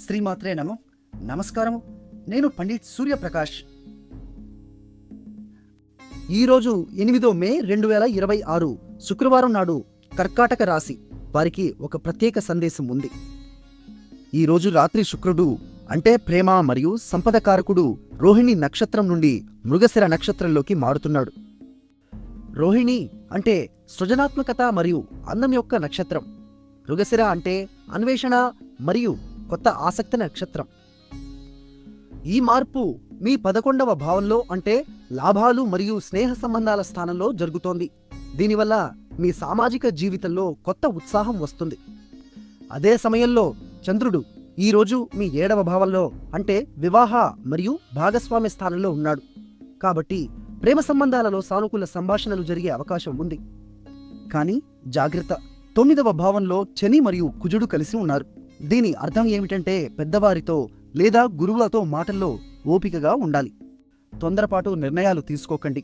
శ్రీమాత్రే నమః. నమస్కారం. నేను పండిట్ సూర్యప్రకాష్. ఈరోజు 8 మే 2026 శుక్రవారం నాడు కర్కాటక రాశి వారికి ఒక ప్రత్యేక సందేశం ఉంది. ఈరోజు రాత్రి శుక్రుడు అంటే ప్రేమ మరియు సంపదకారకుడు రోహిణి నక్షత్రం నుండి మృగశిర నక్షత్రంలోకి మారుతున్నాడు. రోహిణి అంటే సృజనాత్మకత మరియు అందం యొక్క నక్షత్రం. మృగశిర అంటే అన్వేషణ మరియు కొత్త ఆసక్తి నక్షత్రం. ఈ మార్పు మీ 11వ భావంలో అంటే లాభాలు మరియు స్నేహ సంబంధాల స్థానంలో జరుగుతోంది. దీనివల్ల మీ సామాజిక జీవితంలో కొత్త ఉత్సాహం వస్తుంది. అదే సమయంలో చంద్రుడు ఈరోజు మీ 7వ భావంలో అంటే వివాహ మరియు భాగస్వామ్య స్థానంలో ఉన్నాడు. కాబట్టి ప్రేమ సంబంధాలలో సానుకూల సంభాషణలు జరిగే అవకాశం ఉంది. కానీ జాగ్రత్త, 9వ భావంలో శని మరియు కుజుడు కలిసి ఉన్నారు. దీని అర్థం ఏమిటంటే పెద్దవారితో లేదా గురువులతో మాటల్లో ఓపికగా ఉండాలి. తొందరపాటు నిర్ణయాలు తీసుకోకండి.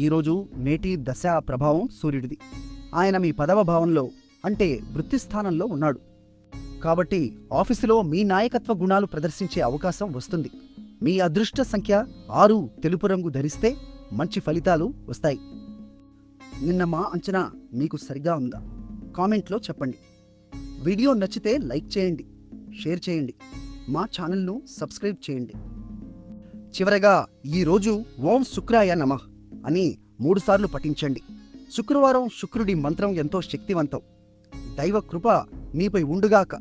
ఈరోజు నేటి దశ ప్రభావం సూర్యుడిది. ఆయన మీ 10వ భావంలో అంటే వృత్తి స్థానంలో ఉన్నాడు. కాబట్టి ఆఫీసులో మీ నాయకత్వ గుణాలు ప్రదర్శించే అవకాశం వస్తుంది. మీ అదృష్ట సంఖ్య 6 తెలుపు రంగు ధరిస్తే మంచి ఫలితాలు వస్తాయి. నిన్న మా అంచనా మీకు సరిగా ఉందా? కామెంట్లో చెప్పండి. వీడియో నచ్చితే లైక్ చేయండి, షేర్ చేయండి, మా ఛానల్ను సబ్స్క్రైబ్ చేయండి. చివరగా ఈరోజు ఓం శుక్రాయ నమః అని 3 సార్లు పఠించండి. శుక్రవారం శుక్రుడి మంత్రం ఎంతో శక్తివంతం. దైవ కృప మీపై ఉండుగాక.